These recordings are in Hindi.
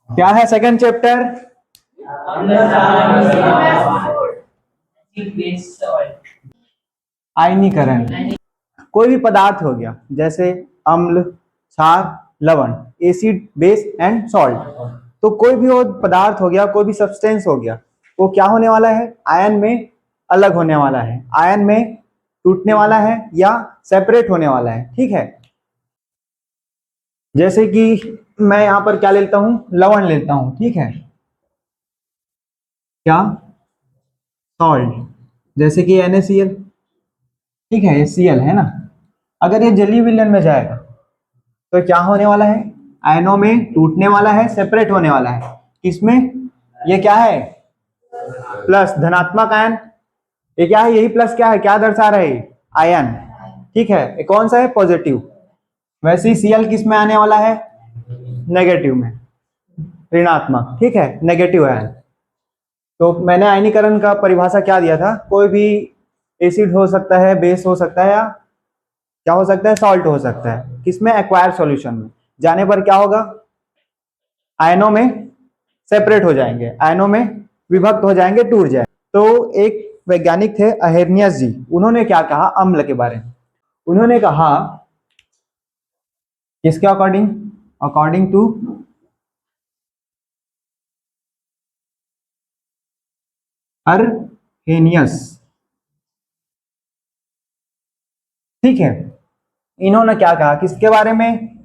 क्या है सेकंड चैप्टर? आयनीकरण। कोई भी पदार्थ हो गया जैसे अम्ल, क्षार, लवण, एसिड, बेस एंड सॉल्ट, तो कोई भी वो पदार्थ हो गया, कोई भी सब्सटेंस हो गया, वो क्या होने वाला है? आयन में अलग होने वाला है, आयन में टूटने वाला है या सेपरेट होने वाला है। ठीक है, जैसे कि मैं यहां पर क्या लेता हूं? लवण लेता हूं। ठीक है, क्या? सॉल्ट। जैसे कि NaCl। ठीक है, ये Cl है ना। अगर ये जलीय विलयन में जाएगा तो क्या होने वाला है? आयनों में टूटने वाला है, सेपरेट होने वाला है। किसमें? ये क्या है? प्लस, धनात्मक आयन। ये क्या है? यही प्लस क्या है? क्या दर्शा रहा है? आयन। ठीक है, ये कौन सा है? पॉजिटिव। वैसे ही Cl किस में आने वाला है? नेगेटिव में, ऋणात्मक। ठीक है, नेगेटिव आयन। तो मैंने आयनीकरण का परिभाषा क्या दिया था? कोई भी एसिड हो सकता है, बेस हो सकता है, या क्या हो सकता है? सॉल्ट हो सकता है। किसमें? एक्वायर सॉल्यूशन में जाने पर क्या होगा? आयनों में सेपरेट हो जाएंगे, आयनों में विभक्त हो जाएंगे, टूट जाए। तो एक वैज्ञानिक थे अहेरनियस जी, उन्होंने क्या कहा अम्ल के बारे में? उन्होंने कहा किसके अकॉर्डिंग? According to Arrhenius. ठीक है, इन्होंने क्या कहा किसके बारे में?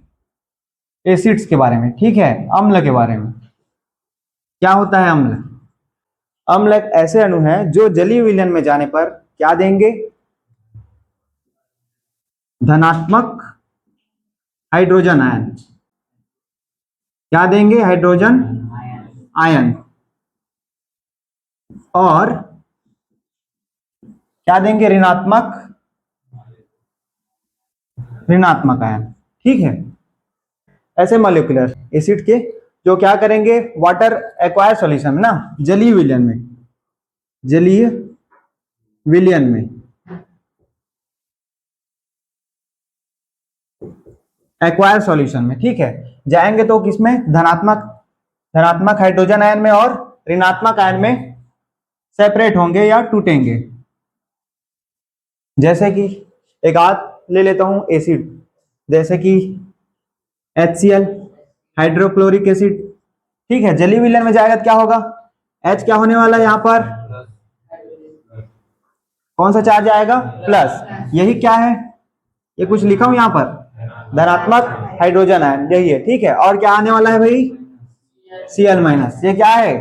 एसिड्स के बारे में। ठीक है, अम्ल के बारे में। क्या होता है अम्ल? अम्ल एक ऐसे अणु है जो जलीय विलयन में जाने पर क्या देंगे? धनात्मक हाइड्रोजन आयन। क्या देंगे? Hydrogen ion. और क्या देंगे? ऋणात्मक आयन। ठीक है, ऐसे मॉलिक्यूलर एसिड के जो क्या करेंगे? वाटर एक्वायर सॉल्यूशन में ना, जलीय विलयन में, जलीय विलयन में एक्वायर सॉल्यूशन में, ठीक है, जाएंगे तो किसमें? धनात्मक हाइड्रोजन आयन में और ऋणात्मक आयन में सेपरेट होंगे या टूटेंगे। जैसे कि एक आध ले लेता हूं एसिड, जैसे कि HCl, हाइड्रोक्लोरिक एसिड। ठीक है, जलीय विलयन में जाएगा तो क्या होगा? H क्या होने वाला है यहां पर? कौन सा चार्ज आएगा? प्लस। यही क्या है? ये कुछ लिखा हूं यहां पर? धनात्मक हाइड्रोजन आयन, यही है। ठीक है, और क्या आने वाला है भाई? Cl minus. ये क्या है?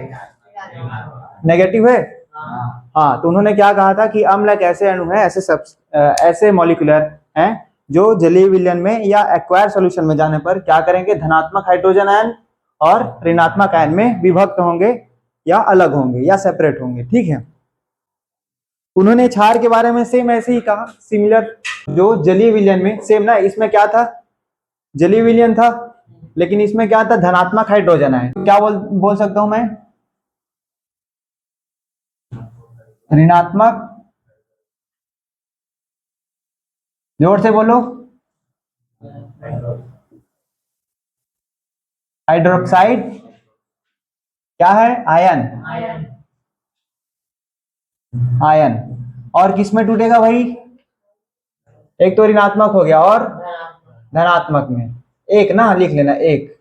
नेगेटिव है। हाँ, तो उन्होंने क्या कहा था कि अम्ल एक ऐसे अणु है, ऐसे मॉलिक्यूलर हैं जो जलीय विलयन में या एक्वायर सॉल्यूशन में जाने पर क्या करेंगे? धनात्मक हाइड्रोजन आयन और ऋणात्मक आयन में विभक्त होंगे या अलग होंगे या सेपरेट होंगे। ठीक है, उन्होंने क्षार के बारे में सेम ऐसे ही कहा, सिमिलर। जो जलीय विलयन में सेम ना, इसमें क्या था? जलीय विलयन था, लेकिन इसमें क्या था? धनात्मक हाइड्रोजन आयन। क्या बोल सकता हूं मैं? ऋणात्मक, जोर से बोलो, हाइड्रोक्साइड। क्या है? आयन। आयन। और किस में टूटेगा भाई? एक तो ऋणात्मक हो गया और धनात्मक में। एक ना लिख लेना, एक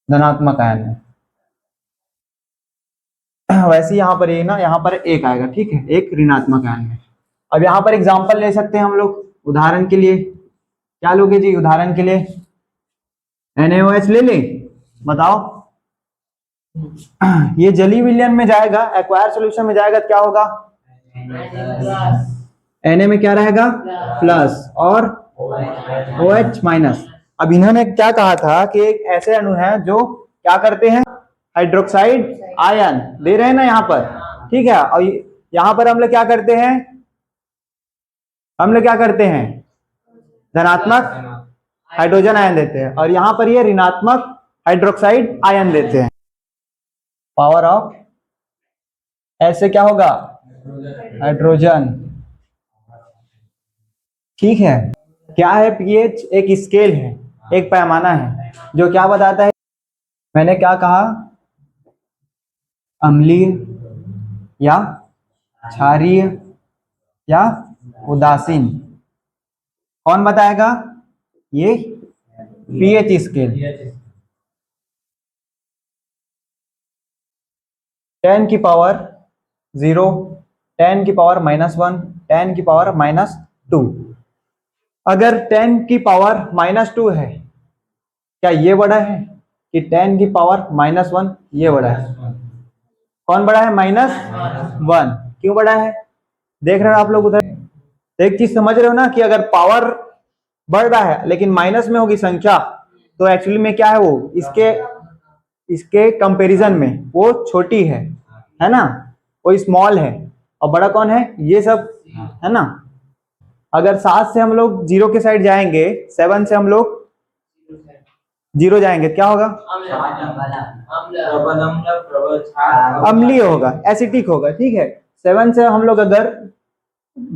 धनात्मक आयन में। वैसे यहां पर ये ना, यहां पर एक आएगा। ठीक है, एक ऋणात्मक आयन में। अब यहां पर एग्जांपल ले सकते हैं हम लोग, उदाहरण के लिए क्या लोगे जी? उदाहरण के लिए NaOH ले ले, बताओ। ये जलीय विलयन में जाएगा, एक्वायर सॉल्यूशन में जाएगा तो क्या होगा? Na में क्या रहेगा? प्लस, और OH माइनस। अब इन्होंने क्या कहा था कि एक ऐसे अणु है जो क्या करते हैं? हाइड्रोक्साइड आयन दे रहे हैं ना यहाँ पर। ठीक है, और यहाँ पर हम लोग क्या करते हैं? हम लोग क्या करते हैं? धनात्मक हाइड्रोजन आयन देते हैं, और यहाँ पर ये ऋणात्मक हाइड्रोक्साइड आयन देते हैं। पावर ऑफ ऐसे क्या होगा? हाइड्रोजन। ठीक है, क्या है पीएच? एक स्केल है, एक पैमाना है जो क्या बताता है, मैंने क्या कहा, अम्लीय या क्षारीय या उदासीन, कौन बताएगा? ये पीएच स्केल। 10 की पावर 0, 10 की पावर -1, 10 की पावर -2। अगर 10 की पावर -2 है, क्या ये बड़ा है कि 10 की पावर -1 ये बड़ा है? कौन बड़ा है? -1। क्यों बड़ा है? देख रहे हो आप लोग उधर? एक चीज समझ रहे हो ना कि अगर पावर बढ़ रहा है लेकिन माइनस में होगी संख्या, तो एक्चुअली में क्या है, वो इसके कंपैरिजन में वो छोटी है ना, वो स्मॉल है। और बड़ा कौन है? ये सब, है ना। अगर 7 से हम लोग 0 के साइड जाएंगे, 7 से हम लोग 0 जाएंगे, क्या होगा? अम्लीय होगा, एसिटिक होगा, ठीक है। 7 से हम लोग अगर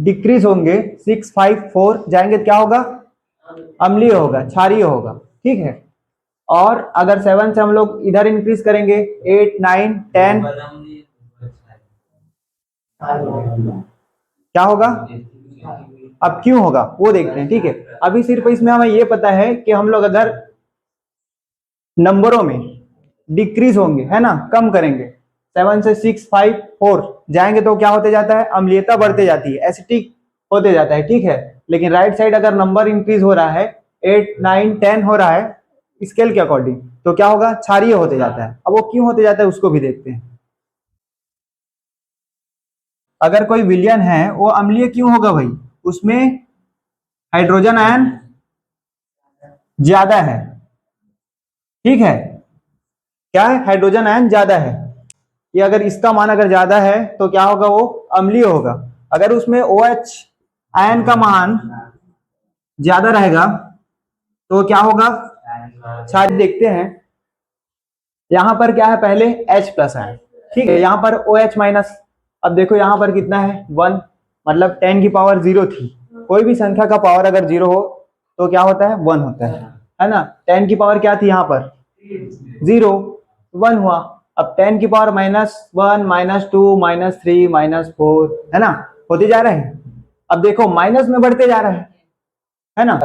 डिक्रीज होंगे, 6, 5, 4 जाएंगे, क्या होगा? अम्लीय होगा, क्षारीय होगा, ठीक है। और अगर 7 से हम लोग इधर इंक्रीज करेंगे, 8, 9, 10, क्या होगा? अब क्यों होगा वो देखते हैं, ठीक है। अभी सिर्फ इसमें हमें ये पता है कि हम लोग अगर नंबरों में डिक्रीज होंगे, है ना, कम करेंगे, 7 से 6, 5, 4 जाएंगे तो क्या होते जाता है? अम्लीयता बढ़ते जाती है, एसिटिक होते जाता है, ठीक है। लेकिन राइट साइड अगर नंबर इंक्रीज हो रहा है, 8, 9, 10 हो रहा है स्केल के अकॉर्डिंग, तो क्या होगा? क्षारीय होते जाता है। अब वो क्यों होते जाता है उसको भी देखते हैं। अगर कोई विलयन है वो अम्लीय क्यों होगा भाई? उसमें हाइड्रोजन आयन ज्यादा है, ठीक है। क्या है? हाइड्रोजन आयन ज्यादा है। ये अगर इसका मान अगर ज्यादा है तो क्या होगा? वो अम्लीय होगा। अगर उसमें OH आयन का मान ज्यादा रहेगा तो क्या होगा? शायद देखते हैं, यहां पर क्या है, पहले H+ आयन, ठीक है, यहाँ पर OH-। अब देखो यहाँ पर कितना है? 1, मतलब 10 की पावर 0 थी। कोई भी संख्या का पावर अगर 0 हो तो क्या होता है? 1 होता है ना। 10 की पावर क्या थी यहाँ पर? 0, 1 हुआ। अब 10 की पावर -1, -2, -3, -4, है ना, होते जा रहे हैं। अब देखो माइनस में बढ़ते जा रहा है ना।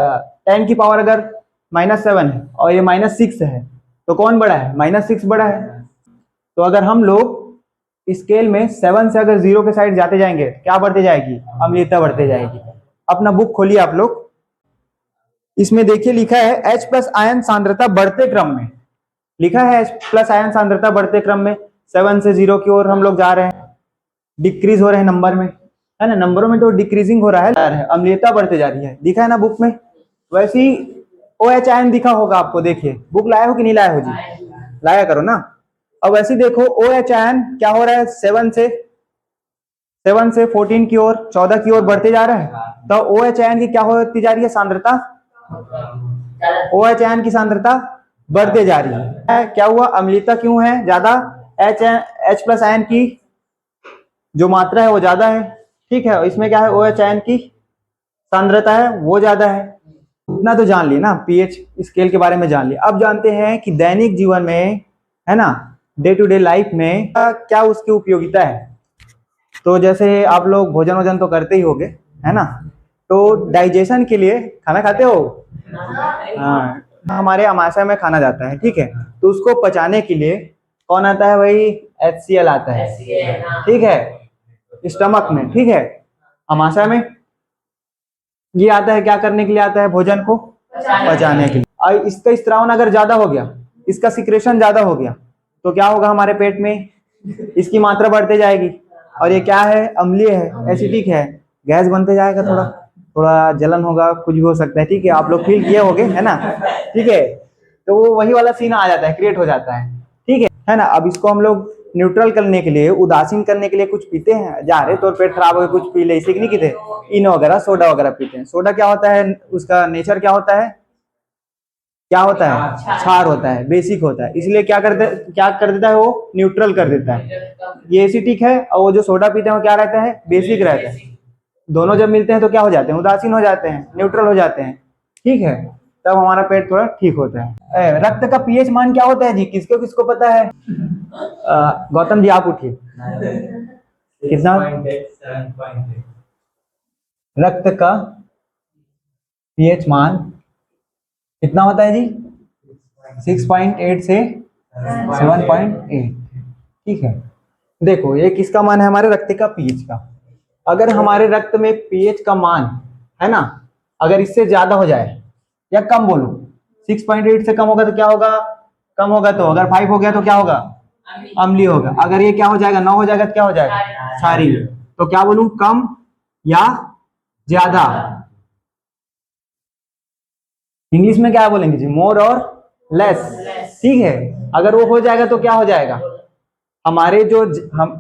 10 की पावर अगर -7 है और ये -6 है, तो कौन बड़ा है? -6 बड़ा है। तो अगर हम लोग स्केल में 7 से अगर 0 के साइड जाते जाएंगे, क्या बढ़ते जाएगी? अम्लीयता बढ़ते जाएगी। अपना बुक खोलिए आप लोग, इसमें देखिए लिखा है H+ आयन सांद्रता बढ़ते क्रम में, लिखा है H+ आयन सांद्रता बढ़ते क्रम में। 7 से 0 की ओर हम लोग जा रहे हैं, डिक्रीज हो रहे हैं नंबर में, है ना, नंबरों में तो डिक्रीजिंग हो रहा है, अम्लीयता बढ़ते जा रही है, दिखा है ना बुक में। वैसे ही OH आयन दिखा होगा आपको, देखिए बुक लाया हो कि नहीं लाया हो जी? लाया करो ना। अब वैसे देखो OH आयन क्या हो रहा है, 7 से 14 की ओर, 14 की ओर बढ़ते जा रहा है। तो OH आयन की क्या होती जा रही है? सांद्रता। OH आयन की सांद्रता बढ़ते जा रही है। क्या हुआ? अम्लीयता क्यों है ज्यादा? H+ आयन की जो मात्रा है वो ज्यादा है, ठीक है। इसमें क्या है? OH आयन की सांद्रता है वो ज्यादा है। इतना तो जान लिए ना, पीएच स्केल के बारे में जान लिया। अब जानते हैं कि दैनिक जीवन में, है ना, डे टू डे लाइफ में क्या उसकी उपयोगिता है। तो जैसे आप लोग भोजन वोजन तो करते ही होगे, है ना, तो डाइजेशन के लिए खाना खाते हो? हाँ, हमारे अमाशय में खाना जाता है, ठीक है। तो उसको पचाने के लिए कौन आता है भाई? HCl आता है, ठीक है, स्टमक में, ठीक है। अमाशय में ये आता है, क्या करने के लिए आता है? भोजन को पचाने के लिए। और इसका स्त्रावन अगर ज्यादा हो गया, इसका सिक्रेशन ज्यादा हो गया, तो क्या होगा हमारे पेट में? इसकी मात्रा बढ़ते जाएगी। और ये क्या है? अम्लीय है, एसिडिक है, गैस बनते जाएगा, थोड़ा थोड़ा जलन होगा, कुछ भी हो सकता है, ठीक है। आप लोग फील किए होंगे, है ना, ठीक है। तो वो वही वाला सीन आ जाता है, क्रिएट हो जाता है, ठीक है ना। अब इसको हम लोग न्यूट्रल करने के लिए, उदासीन करने के लिए कुछ पीते हैं, जा रहे तो पेट खराब हो गया, कुछ पी ले, इसे नहीं पीते, इनो वगैरह, सोडा वगैरह पीते हैं। सोडा क्या होता है? उसका नेचर क्या होता है? क्या होता है? क्षार होता है, बेसिक होता है। इसलिए क्या कर देता है? वो न्यूट्रल कर देता है। ये एसिटिक है और वो जो सोडा पीते हैं वो क्या रहता है? बेसिक रहता है। दोनों जब मिलते हैं तो क्या हो जाते हैं? उदासीन हो जाते हैं, न्यूट्रल हो जाते हैं। ठीक है, तब हमारा पेट थोड़ा ठीक होता है। रक्त का पीएच मान क्या होता है जी, किसको किसको पता है? गौतम जी आप उठिए। कितना? रक्त का पीएच मान कितना होता है जी? 6.8 से 7.8। ठीक है, देखो ये किसका मान है? हमारे रक्त का पीएच का। अगर हमारे रक्त में पीएच का मान है ना, अगर इससे ज्यादा हो जाए या कम बोलो, 6.8 से कम होगा तो क्या होगा? कम होगा। तो अगर 5 हो गया तो क्या होगा? अम्लीय होगा। अगर ये क्या हो जाएगा? 9 हो जाएगा तो क्या हो जाएगा? क्षारीय। तो क्या बोलूं, कम या ज्यादा? इंग्लिश में क्या बोलेंगे जी? मोर और लेस। ठीक है, अगर वो हो जाएगा तो क्या हो जाएगा? हमारे जो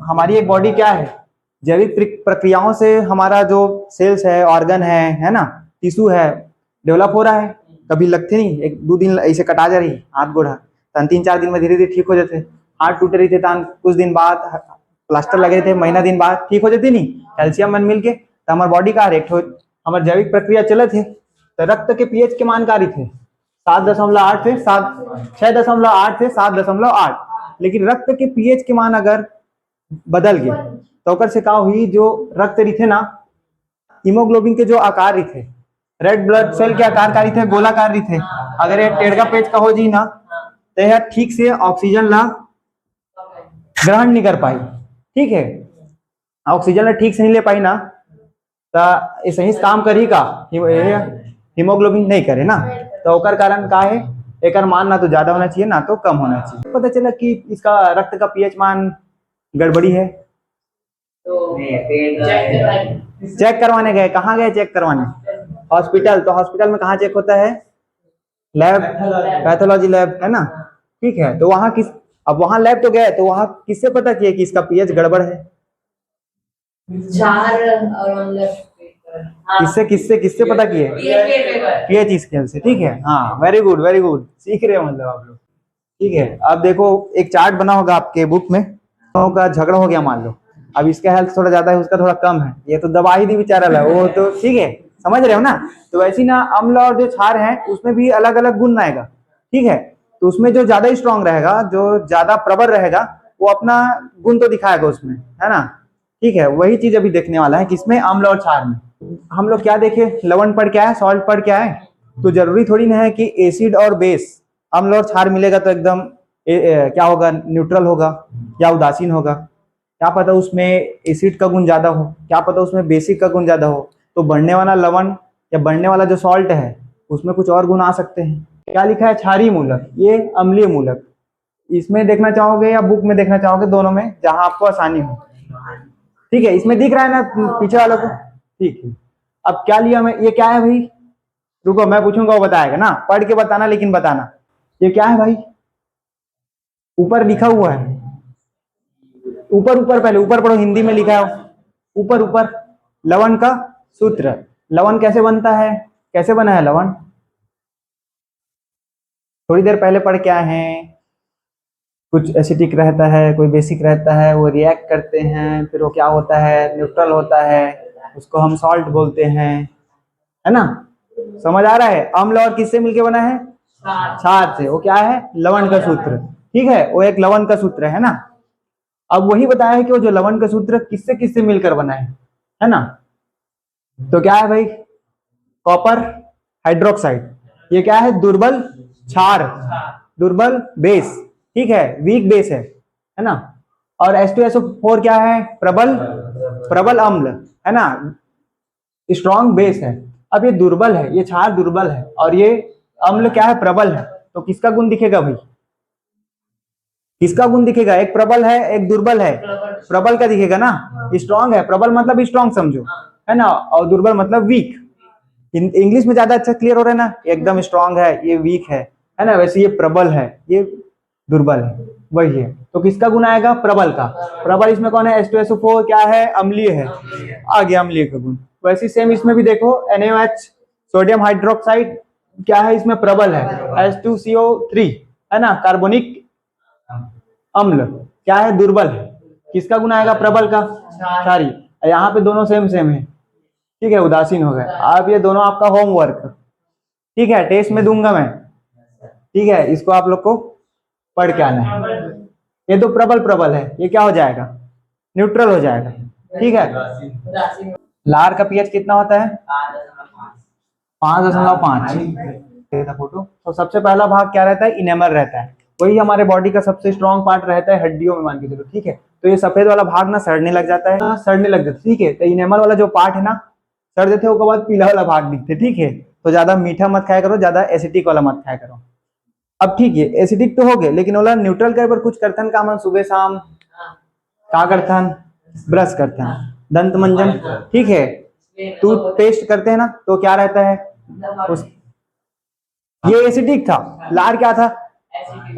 हमारी एक बॉडी क्या है, जैविक प्रक्रियाओं से हमारा जो सेल्स है, ऑर्गन है ना, टिश्यू है, डेवलप हो रहा है। कभी लगते नहीं, एक दो दिन ऐसे कटा जा रही हाथ गोड़ा, तन 3-4 दिन में धीरे धीरे ठीक हो जाते। हाथ टूट रही थे तन कुछ दिन बाद प्लास्टर लगे थे, महीना दिन बाद ठीक हो जाती नहीं, कैल्शियम मन मिल के। तो हमारे बॉडी का रेक्ट हो, हमारे जैविक प्रक्रिया चले थे। तो रक्त के पीएच के मान कार्य थे 7.8 से 6.8 से 7.8। लेकिन रक्त के पीएच के मान अगर बदल गए तो ओकर से का हुई, जो रक्त रही थे ना, हीमोग्लोबिन के जो आकार रही थे, रेड ब्लड सेल के आकार का रही थे, गोलाकार रही थे। अगर ये टेढ़ा पेज का हो जी ना, तो यह ठीक से ऑक्सीजन ला ग्रहण नहीं कर पाई। ठीक है, ऑक्सीजन ला ठीक से नहीं ले पाई ना, तो सही काम करी का हीमोग्लोबिन नहीं करे ना, तो ओकर कारण का है, एक मान ना तो ज्यादा होना चाहिए ना तो कम होना चाहिए। पता चला कि इसका रक्त का पीएच मान गड़बड़ी है, तो चेक करवाने गए। कहाँ गए चेक करवाने? हॉस्पिटल। तो हॉस्पिटल में कहाँ चेक होता है? लैब, पैथोलॉजी लैब है ना। ठीक है, तो वहां किस, अब वहां लैब तो गए, तो वहां किससे पता किया कि इसका पीएच गड़बड़ है? किससे किससे किससे पता किए? पीएच स्केल से। ठीक है, हाँ, वेरी गुड वेरी गुड, सीख रहे हो मतलब आप लोग। ठीक है, अब देखो एक चार्ट बना होगा आपके बुक में, का झगड़ा हो गया मान लो, अब इसका हेल्थ थोड़ा ज्यादा है, उसका थोड़ा कम है, ये तो दबा ही दी बेचारा ला, वो तो ठीक है, समझ रहे हो ना। तो वैसे ना अम्ल और जो क्षार है उसमें भी अलग अलग गुण आएगा। ठीक है, तो उसमें जो ज्यादा स्ट्रांग रहेगा, जो ज्यादा प्रबल रहेगा, वो अपना गुण तो दिखाएगा उसमें, है ना। ठीक है, वही चीज अभी देखने वाला है किसमें? अम्ल और क्षार में। हम लोग क्या देखे? लवण पर क्या है, सॉल्ट पर क्या है। तो जरूरी थोड़ी ना है कि एसिड और बेस, अम्ल और क्षार मिलेगा तो एकदम क्या होगा? न्यूट्रल होगा या उदासीन होगा। क्या पता उसमें एसिड का गुण ज्यादा हो, क्या पता उसमें बेसिक का गुण ज्यादा हो। तो बढ़ने वाला लवण या बढ़ने वाला जो सॉल्ट है उसमें कुछ और गुण आ सकते हैं। क्या लिखा है? क्षारीय मूलक, ये अम्लीय मूलक। इसमें देखना चाहोगे या बुक में देखना चाहोगे? दोनों में, जहां आपको आसानी हो। ठीक है, इसमें दिख रहा है ना पीछे वालों को? ठीक है, अब क्या लिया मैं? ये क्या है भाई? रुको मैं पूछूंगा वो बताएगा ना, पढ़ के बताना, लेकिन बताना ये क्या है भाई? ऊपर लिखा हुआ है, ऊपर ऊपर, पहले ऊपर पढ़ो, हिंदी में लिखा है ऊपर ऊपर। लवण का सूत्र। लवण कैसे बनता है? कैसे बना है लवण? थोड़ी देर पहले पढ़ के आए हैं। कुछ एसिडिक रहता है, कोई बेसिक रहता है, वो रिएक्ट करते हैं, फिर वो क्या होता है? न्यूट्रल होता है, उसको हम सॉल्ट बोलते हैं, है ना। समझ आ रहा है? अम्ल और किससे मिलके बना है? क्षार से। वो क्या है? लवण का सूत्र। ठीक है, वो एक लवण का सूत्र है ना। अब वही बताया है कि वो जो लवण का सूत्र किससे किससे मिलकर बना है ना। तो क्या है भाई? Copper hydroxide. ये क्या है? दुर्बल क्षार, दुर्बल बेस। ठीक है, वीक बेस है ना। और H2SO4 क्या है? प्रबल, प्रबल अम्ल, है ना, स्ट्रॉन्ग बेस है। अब ये दुर्बल है, ये क्षार दुर्बल है, और ये अम्ल क्या है? प्रबल है। तो किसका गुण दिखेगा भाई? किसका गुण दिखेगा? एक प्रबल है, एक दुर्बल है। प्रबल का दिखेगा ना, स्ट्रॉन्ग है। प्रबल मतलब स्ट्रॉन्ग समझो, है ना, और दुर्बल मतलब वीक। इंग्लिश में ज्यादा अच्छा क्लियर हो रहा है ना, एकदम स्ट्रॉन्ग है, ये वीक है ना। वैसे ये प्रबल है, ये दुर्बल है, वही है। तो किसका गुण आएगा? प्रबल का। प्रबल इसमें कौन है? H2SO4 क्या है? अम्लीय है, आ गया अम्लीय का गुण। वैसे सेम इसमें भी देखो, NaOH सोडियम हाइड्रोक्साइड क्या है? इसमें प्रबल है, H2CO3, है ना, कार्बोनिक अम्ल क्या है? दुर्बल है। किसका गुण आएगा? प्रबल का, क्षारी। यहाँ पे दोनों सेम सेम है। ठीक है, उदासीन हो गए। अब ये दोनों आपका होमवर्क, ठीक है, टेस्ट में दूंगा मैं, ठीक है, इसको आप लोग को पढ़ के आना है। ये तो प्रबल प्रबल है, ये क्या हो जाएगा, न्यूट्रल हो जाएगा, ठीक है। लार का पीएच कितना होता है, 5.5। फोटो तो सबसे पहला भाग क्या रहता है, इनेमल रहता है, वही हमारे बॉडी का सबसे स्ट्रॉन्ग पार्ट रहता है, हड्डियों में मान के चलो, ठीक है। तो ये सफेद वाला भाग ना सड़ने लग जाता है, सड़ने लग जाता है, ठीक है। तो इनेमल वाला जो पार्ट है ना, सड़ देते उसके बाद पीला वाला भाग दिखते, ठीक है। तो ज्यादा मीठा मत खाया करो, ज्यादा एसिडिक वाला मत खाया करो। अब ठीक है, एसिडिक तो हो गए, लेकिन वाला न्यूट्रल करे पर कुछ करथन काम सुबह शाम क्या करथन, ब्रश करथन, दंत मंजन, ठीक है, टूथपेस्ट करते हैं ना, तो क्या रहता है उस, ये एसिडिक था, लार क्या था,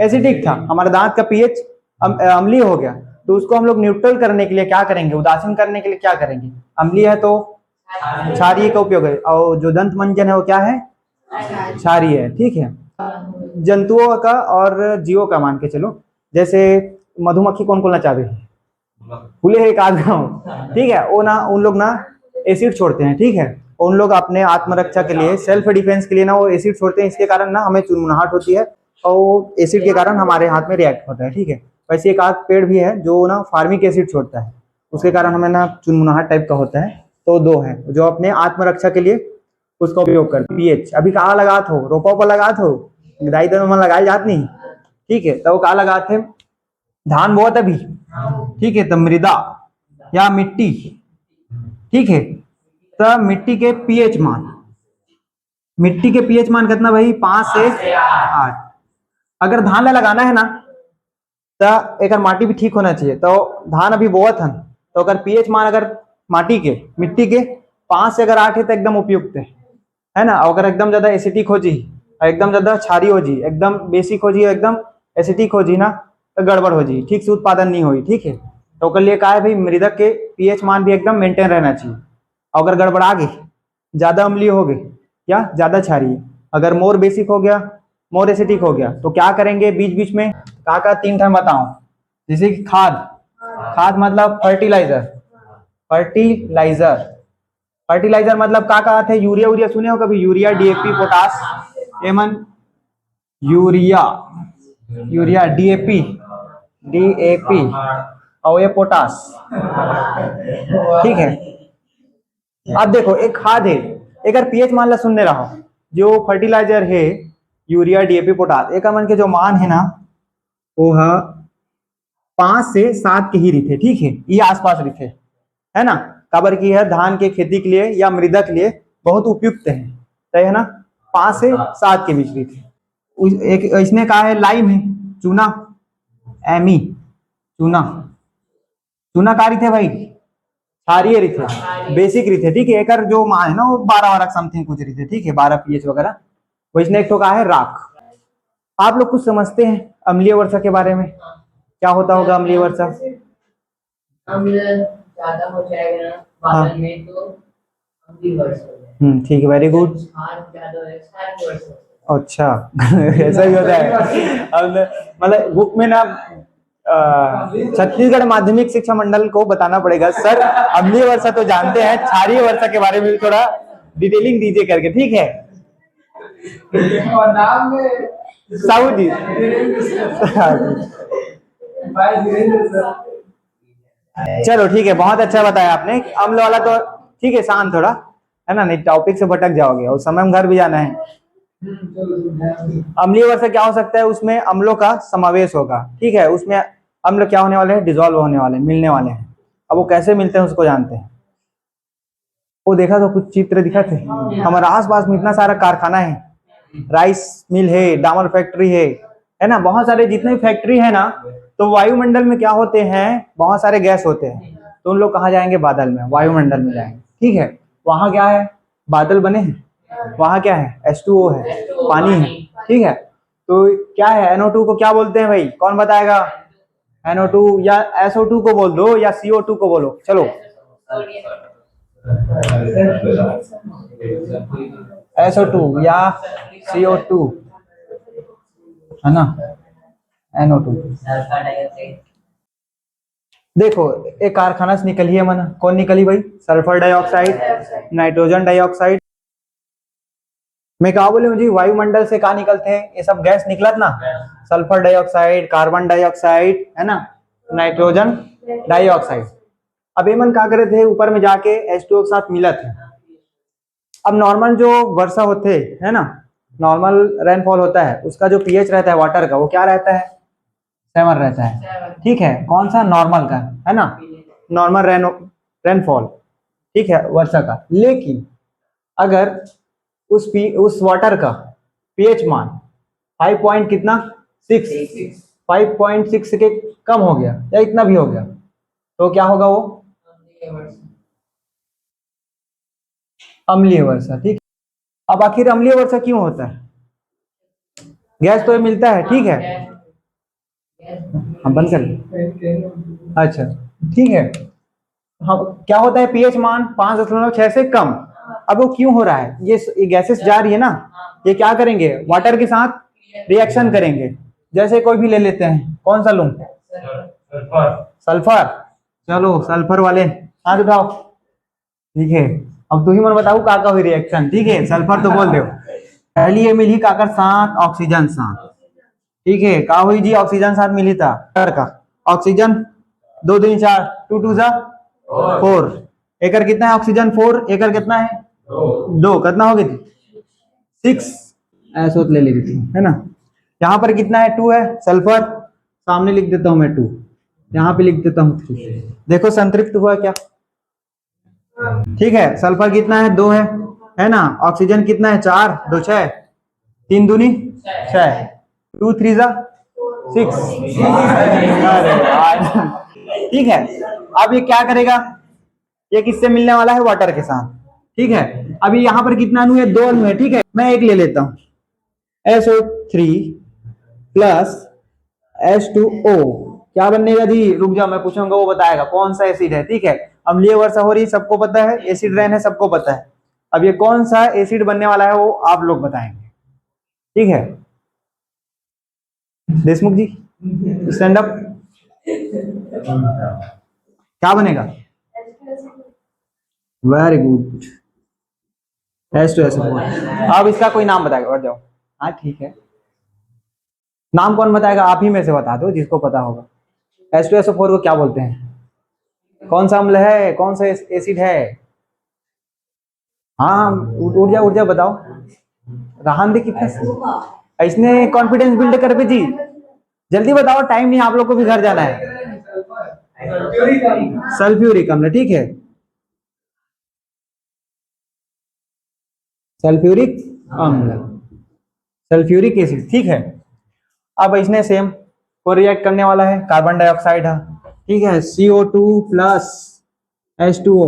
एसिडिक था, हमारे दांत का पीएच अम्लीय हो गया, तो उसको हम लोग न्यूट्रल करने के लिए क्या करेंगे, उदासीन करने के लिए क्या करेंगे, अम्लीय है तो क्षारीय का उपयोग है, और जो दंत मंजन है वो क्या है, क्षारीय है, ठीक है। जंतुओं का और जीवों का मान के चलो, जैसे मधुमक्खी कौन कौन नचावे, खुले एक आध गाँव, ठीक है, वो ना उन लोग ना एसिड छोड़ते हैं, ठीक है, उन लोग अपने आत्मरक्षा के लिए, सेल्फ डिफेंस के लिए ना वो एसिड छोड़ते हैं, इसके कारण ना हमें चुनमुनाहट होती है, और वो एसिड के कारण हमारे हाथ में रिएक्ट होता है, ठीक है। वैसे एक आध पेड़ भी है जो ना फार्मिक एसिड छोड़ता है, उसके कारण हमें ना चुनमुनाहट टाइप का होता है, तो दो है जो अपने आत्मरक्षा के लिए उसका उपयोग करते। पीएच अभी कहाँ लगात हो, रोपा पर लगात हो, दाई तो में लगाई जात नहीं, ठीक है, तो कहाँ लगात है, धान बोत अभी, ठीक है, तो मृदा या मिट्टी, ठीक है, तो मिट्टी के पीएच मान, मिट्टी के पीएच मान कितना भाई, 5 से 8। अगर धान ला लगाना है ना, तो एक माटी भी ठीक होना चाहिए, तो धान अभी बोअत हन, तो अगर पीएच मान अगर माटी के मिट्टी के 5 से अगर 8 है तो एकदम उपयुक्त है ना। अगर एकदम ज्यादा एसिडिक हो जी, एकदम ज्यादा क्षारी हो जी, एकदम बेसिक हो जी, एकदम एसिडिक हो जी ना, तो गड़बड़ हो जी, ठीक से उत्पादन नहीं होगी, ठीक है। तो ओकर लिए कहा है भाई, मृदा के पीएच मान भी एकदम मेंटेन रहना चाहिए। अगर गड़बड़ आ गई, ज्यादा अम्लीय हो गई या ज्यादा क्षारीय, अगर मोर बेसिक हो गया, मोर एसिडिक हो गया, तो क्या करेंगे, बीच बीच में कहा का 3 टाइम बताऊं, जैसे कि खाद, खाद मतलब फर्टिलाइजर, फर्टिलाइजर, फर्टिलाइजर मतलब का थे, यूरिया उरिया सुने हो कभी, यूरिया डीएपी पोटास, एमन यूरिया, यूरिया डीएपी, डीएपी और ये पोटास, ठीक है। अब देखो एक खाद है, अगर पीएच मान ला सुनने रहो, जो फर्टिलाइजर है यूरिया डीएपी पोटास, एक मन के जो मान है ना, वो है 5 से 7 के ही रिथे, ठीक है, ये आसपास रिथे, है ना। काबर की है, धान के खेती के लिए या मृदा के लिए बहुत उपयुक्त है, तो है ना, 5 से 7 के बीच रिथे। एक इसने कहा है लाइम है, चूना, एमी, चूना, चूना का रिथे भाई, क्षारीय रिथे, बेसिक रिथे, ठीक है। एक जो मान है ना वो 12 समथिंग कुछ रिथे, ठीक है, 12 पीएच वगैरह। वैसने एक तो कहा है राख। आप लोग कुछ समझते हैं अम्लीय वर्षा के बारे में, क्या होता होगा अम्लीय वर्षा, अम्ल ज्यादा हो जाएगा बादल में तो अम्लीय वर्षा, ठीक है, वेरी गुड। अच्छा ऐसा ही होता है। अब मतलब बुक में ना छत्तीसगढ़ माध्यमिक शिक्षा मंडल को बताना पड़ेगा, सर अम्लीय वर्षा तो जानते हैं, क्षारीय वर्षा के बारे में भी थोड़ा डिटेलिंग दीजिए करके, ठीक है। साहू जी चलो ठीक है, बहुत अच्छा बताया आपने। अम्ल वाला तो ठीक है, शांत थोड़ा, है ना, नहीं टॉपिक से भटक जाओगे और समय में घर भी जाना है। अम्लीय वर्षा क्या हो सकता है, उसमें अम्लों का समावेश होगा, ठीक है, उसमें अम्ल क्या होने वाले हैं, डिजोल्व होने वाले, मिलने वाले हैं। अब वो कैसे मिलते हैं उसको जानते हैं। वो देखा तो कुछ चित्र दिखा थे, हमारे आसपास में इतना सारा कारखाना है, राइस मिल है, डामर फैक्ट्री है ना, बहुत सारे जितने फैक्ट्री है ना, तो वायुमंडल में क्या होते हैं, बहुत सारे गैस होते हैं, तो उन लोग कहाँ जाएंगे, बादल में, वायुमंडल में जाएंगे, ठीक है। वहां क्या है, बादल बने हैं, वहां क्या है, H2O है, पानी है, ठीक है। तो क्या है, NO2 को क्या बोलते हैं भाई, कौन बताएगा, NO2 या SO2 को बोल दो या CO2 को बोलो, चलो SO2 या CO2, है ना, NO2। देखो एक कारखाना से निकली है मन, कौन निकली भाई, सल्फर डाइऑक्साइड, नाइट्रोजन डाइऑक्साइड, मैं क्या बोलूँ जी, वायुमंडल से कहा निकलते हैं ये सब गैस निकलत ना, सल्फर डाइऑक्साइड, कार्बन डाइऑक्साइड, है ना, नाइट्रोजन डाइऑक्साइड। अब ये मन क्या करे थे, ऊपर में जाके H2O के साथ मिलत है। अब नॉर्मल जो वर्षा होते है ना, नॉर्मल रेनफॉल होता है, उसका जो पीएच रहता है वाटर का, वो क्या रहता है, 7 रहता है। ठीक है, कौन सा, नॉर्मल का, है ना, नॉर्मल रेनफॉल, ठीक है, वर्षा का। लेकिन अगर उस वाटर का पीएच मान 5 पॉइंट कितना, 6, 5.6 के कम हो गया या इतना भी हो गया, तो क्या होगा, वो अम्लीय वर्षा। ठीक। अब आखिर अम्लीय वर्षा क्यों होता है, गैस तो ये मिलता है, ठीक है, हम बंद कर, अच्छा, ठीक है। हम क्या होता है, पीएच मान 5.6 से कम। अब वो क्यों हो रहा है, ये गैसेस जा रही है ना, ये क्या करेंगे, वाटर के साथ रिएक्शन करेंगे। जैसे कोई भी ले लेते हैं, कौन सा लूं, सल्फर, चलो सल्फर वाले हाथ उठाओ, ठीक है। अब तू ही मन बताऊ का हुई रिएक्शन, ठीक है, सल्फर तो बोल दो। पहली ये मिली काकर साथ, ऑक्सीजन साथ, ठीक है, का हुई जी, ऑक्सीजन साथ मिली था का ऑक्सीजन 2 दूनी 4, 2 2 जा 4, एकर कितना है ऑक्सीजन 4, एकर कितना है 2, कितना हो गई 6, ऐसा ले ली थी, है ना। यहाँ पर कितना है 2 है, सल्फर सामने लिख देता हूं मैं 2, यहाँ पे लिख देता हूँ 3, देखो संतृप्त हुआ क्या, ठीक है। सल्फर कितना है 2 है ना, ऑक्सीजन कितना है 4, 2 6, 3 दूनी 6, 2 3 जा 6, अरे यार, ठीक है। अब ये क्या करेगा, ये किससे मिलने वाला है, वाटर के साथ, ठीक है। अभी यहाँ पर कितना अणु है, 2 अणु है, ठीक है, मैं एक ले लेता हूँ, SO3 प्लस H2O, क्या बनेगा जी, रुक जाओ मैं पूछूंगा, वो बताएगा कौन सा एसिड है, ठीक है। अम्लीय वर्षा हो रही है, सबको पता है, एसिड रेन है, सबको पता है। अब ये कौन सा एसिड बनने वाला है, वो आप लोग बताएंगे, ठीक है। देशमुख जी स्टैंड अप, क्या बनेगा, वेरी गुड, H2SO4। अब इसका कोई नाम बताएगा, और जाओ, हाँ ठीक है, नाम कौन बताएगा, आप ही में से बता दो जिसको पता होगा। H2SO4 को क्या बोलते हैं, कौन सा अम्ल है, कौन सा एसिड है, हाँ उठ जा बताओ, राहन दे कितना, इसने कॉन्फिडेंस बिल्ड कर पे जी, जल्दी बताओ, टाइम नहीं, आप लोग को भी घर जाना है। सल्फ्यूरिक अम्ल, ठीक है, सल्फ्यूरिक अम्ल, सल्फ्यूरिक एसिड, ठीक है। अब इसने सेम को रिएक्ट करने वाला है, कार्बन डाइऑक्साइड है, ठीक है, CO2 प्लस H2O,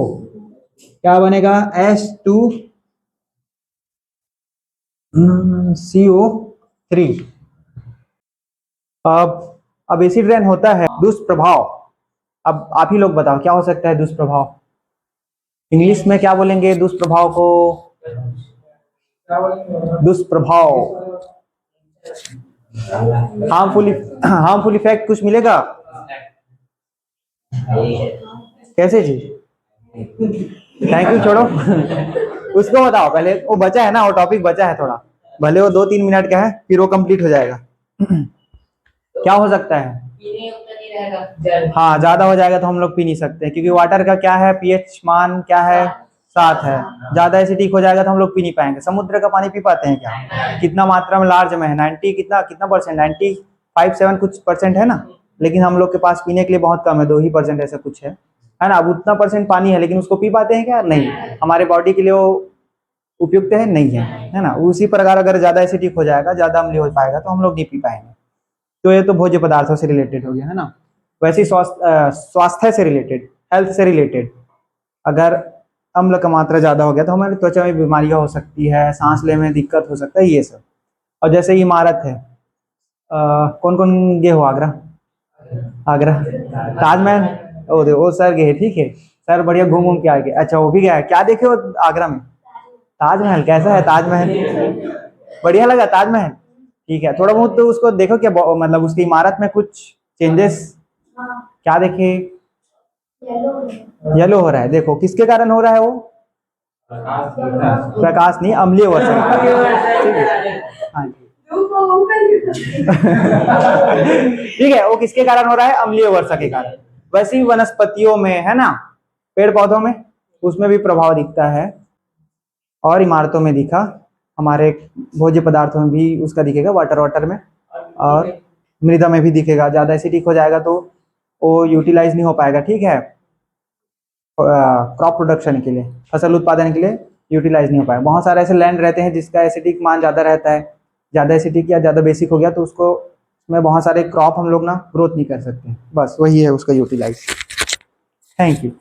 क्या बनेगा, CO3। अब एसिड रेन होता है, दुष्प्रभाव, अब आप ही लोग बताओ क्या हो सकता है दुष्प्रभाव, इंग्लिश में क्या बोलेंगे दुष्प्रभाव को, दुष्प्रभाव, हार्मफुल इफेक्ट कुछ मिलेगा, कैसे जी, थैंक यू, छोड़ो उसको बताओ पहले, वो बचा है ना, वो टॉपिक बचा है थोड़ा, भले वो 2-3 मिनट का है, फिर वो कंप्लीट हो जाएगा। क्या हो सकता है, हाँ ज्यादा हो जाएगा तो हम लोग पी नहीं सकते, क्योंकि वाटर का क्या है, पीएच मान क्या है, 7 है, ज्यादा एसिडिक हो जाएगा तो हम लोग पी नहीं पाएंगे। समुद्र का पानी पी पाते हैं क्या, कितना मात्रा में लार्ज में है, 90 कितना कितना परसेंट, 95-7 कुछ परसेंट है ना, लेकिन हम लोग के पास पीने के लिए बहुत कम है, 2% ऐसा कुछ है ना। अब उतना परसेंट पानी है, लेकिन उसको पी पाते हैं क्या, नहीं, हमारे बॉडी के लिए वो उपयुक्त है नहीं है ना। उसी प्रकार अगर ज्यादा एसिडिक हो जाएगा, ज्यादा अम्लीय हो पाएगा तो हम लोग नहीं पी पाएंगे। तो ये तो भोज्य पदार्थों से रिलेटेड हो गया, है ना। वैसे ही स्वास्थ्य से रिलेटेड, हेल्थ से रिलेटेड, अगर अम्ल का मात्रा ज्यादा हो गया तो हमारी त्वचा में बीमारियां हो सकती है, सांस लेने में दिक्कत हो सकता है, ये सब। और जैसे इमारत है, कौन कौन गए हो, आगरा, आगरा ताजमहल, ओ देखो सर गए, ठीक है, सर बढ़िया घूम घूम के आ गए, अच्छा वो भी गया है, क्या देखे हो आगरा में, ताजमहल, कैसा है ताजमहल, बढ़िया लगा ताजमहल, ठीक है। थोड़ा बहुत तो उसको देखो क्या, मतलब उसकी इमारत में कुछ चेंजेस, क्या देखे, येलो हो रहा है, देखो किसके कारण हो रहा है वो, प्रकाश नहीं, अम्लीय वर्षा के कारण। हाँ जी। ठीक है, वो किसके कारण हो रहा है? अम्लीय वर्षा के कारण। वैसे ही वनस्पतियों में है ना, पेड़ पौधों में, उसमें भी प्रभाव दिखता है, और इमारतों में दिखा, हमारे भोज्य पदार्थों में भी उसका दिखेगा, वाटर में, और मृदा में भी दिखेगा। ज्यादा एसिडिक हो जाएगा तो वो यूटिलाइज नहीं हो पाएगा, ठीक है, क्रॉप प्रोडक्शन के लिए, फसल उत्पादन के लिए यूटिलाइज नहीं हो पाएगा। बहुत सारे ऐसे लैंड रहते हैं जिसका एसिडिक मान ज्यादा रहता है, ज्यादा एसिडिक या ज्यादा बेसिक हो गया तो उसको में बहुत सारे क्रॉप हम लोग ना ग्रोथ नहीं कर सकते। बस वही है उसका यूटिलाइज। Thank you.